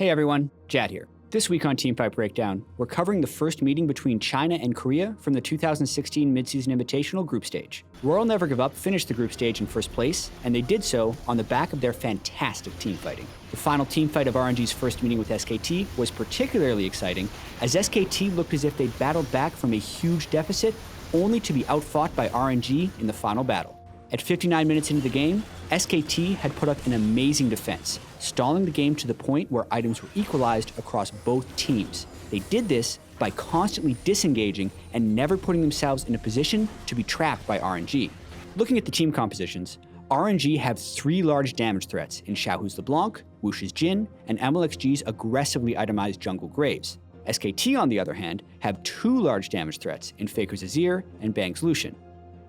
Hey everyone, Jatt here. This week on Teamfight Breakdown, we're covering the first meeting between China and Korea from the 2016 Mid-Season Invitational Group Stage. Royal Never Give Up finished the group stage in first place, and they did so on the back of their fantastic team fighting. The final team fight of RNG's first meeting with SKT was particularly exciting, as SKT looked as if they'd battled back from a huge deficit, only to be outfought by RNG in the final battle. At 59 minutes into the game, SKT had put up an amazing defense, stalling the game to the point where items were equalized across both teams. They did this by constantly disengaging and never putting themselves in a position to be trapped by RNG. Looking at the team compositions, RNG have three large damage threats in Xiaohu's LeBlanc, Wush's Jin, and MLXG's aggressively itemized Jungle Graves. SKT, on the other hand, have two large damage threats in Faker's Azir and Bang's Lucian.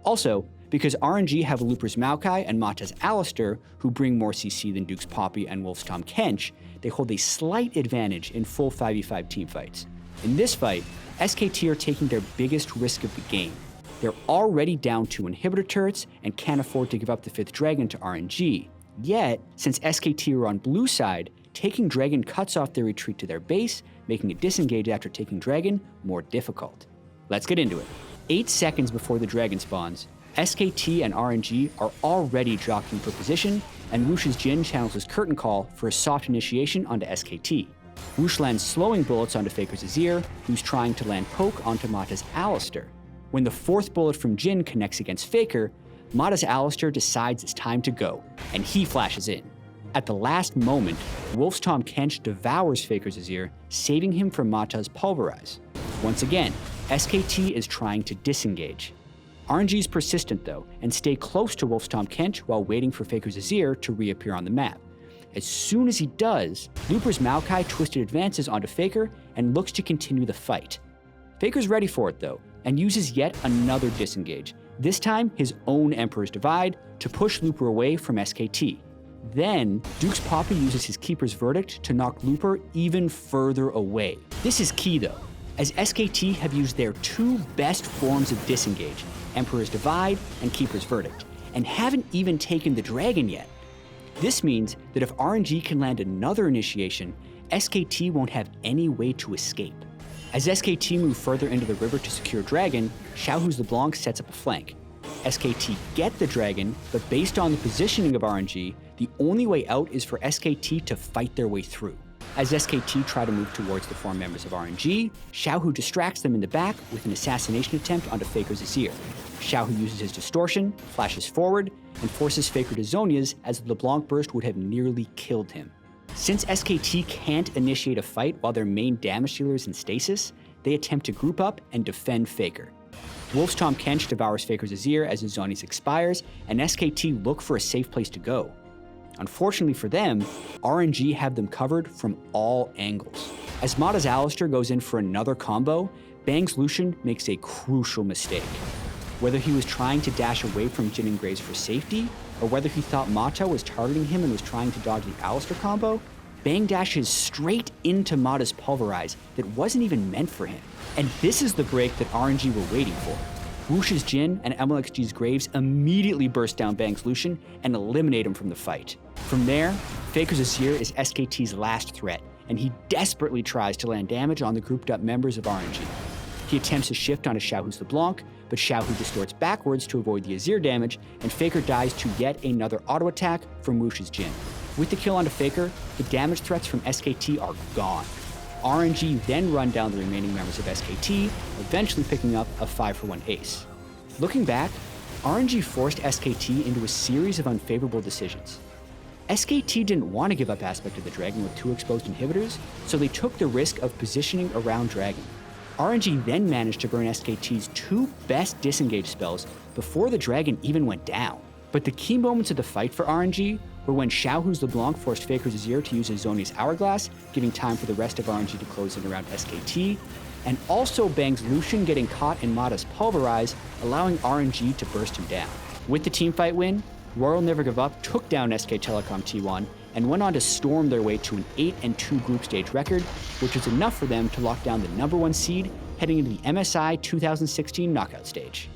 Also, because RNG have Looper's Maokai and Mata's Alistar, who bring more CC than Duke's Poppy and Wolf's Tahm Kench, they hold a slight advantage in full 5v5 teamfights. In this fight, SKT are taking their biggest risk of the game. They're already down 2 inhibitor turrets and can't afford to give up the 5th dragon to RNG. Yet, since SKT are on blue side, taking dragon cuts off their retreat to their base, making a disengage after taking dragon more difficult. Let's get into it. 8 seconds before the dragon spawns, SKT and RNG are already jockeying for position, and Wush's Jin channels his curtain call for a soft initiation onto SKT. Wush lands slowing bullets onto Faker's Azir, who's trying to land poke onto Mata's Alistar. When the 4th bullet from Jin connects against Faker, Mata's Alistar decides it's time to go, and he flashes in. At the last moment, Wolf's Tahm Kench devours Faker's Azir, saving him from Mata's Pulverize. Once again, SKT is trying to disengage. RNG is persistent though, and stay close to Wolf's Tahm Kench while waiting for Faker's Azir to reappear on the map. As soon as he does, Looper's Maokai twisted advances onto Faker and looks to continue the fight. Faker's ready for it though, and uses yet another disengage, this time his own Emperor's Divide, to push Looper away from SKT. Then, Duke's Poppy uses his Keeper's Verdict to knock Looper even further away. This is key though, as SKT have used their two best forms of disengage, Emperor's Divide and Keeper's Verdict, and haven't even taken the dragon yet. This means that if RNG can land another initiation, SKT won't have any way to escape. As SKT move further into the river to secure dragon, Xiaohu's LeBlanc sets up a flank. SKT get the dragon, but based on the positioning of RNG, the only way out is for SKT to fight their way through. As SKT try to move towards the 4 members of RNG, Xiaohu distracts them in the back with an assassination attempt onto Faker's Azir. Xiaohu uses his distortion, flashes forward, and forces Faker to Zhonya's as the LeBlanc burst would have nearly killed him. Since SKT can't initiate a fight while their main damage dealer is in stasis, they attempt to group up and defend Faker. Wolf's Tahm Kench devours Faker's Azir as his Zhonya's expires, and SKT look for a safe place to go. Unfortunately for them, RNG have them covered from all angles. As Mata's Alistar goes in for another combo, Bang's Lucian makes a crucial mistake. Whether he was trying to dash away from Jin and Graves for safety, or whether he thought Mata was targeting him and was trying to dodge the Alistar combo, Bang dashes straight into Mata's Pulverize that wasn't even meant for him. And this is the break that RNG were waiting for. Wush's Jin and MLXG's Graves immediately burst down Bang's Lucian and eliminate him from the fight. From there, Faker's Azir is SKT's last threat, and he desperately tries to land damage on the grouped up members of RNG. He attempts a shift onto Xiaohu's LeBlanc, but Xiaohu distorts backwards to avoid the Azir damage, and Faker dies to yet another auto attack from Wush's Jin. With the kill onto Faker, the damage threats from SKT are gone. RNG then run down the remaining members of SKT, eventually picking up a 5-for-1 ace. Looking back, RNG forced SKT into a series of unfavorable decisions. SKT didn't want to give up aspect of the dragon with 2 exposed inhibitors, so they took the risk of positioning around dragon. RNG then managed to burn SKT's 2 best disengage spells before the dragon even went down. But the key moments of the fight for RNG were when Xiaohu's LeBlanc forced Faker's Azir to use his Zhonya's Hourglass, giving time for the rest of RNG to close in around SKT, and also Bang's Lucian getting caught in Mata's Pulverize, allowing RNG to burst him down. With the teamfight win, Royal Never Give Up took down SKTelecom T1 and went on to storm their way to an 8-2 group stage record, which was enough for them to lock down the #1 seed heading into the MSI 2016 knockout stage.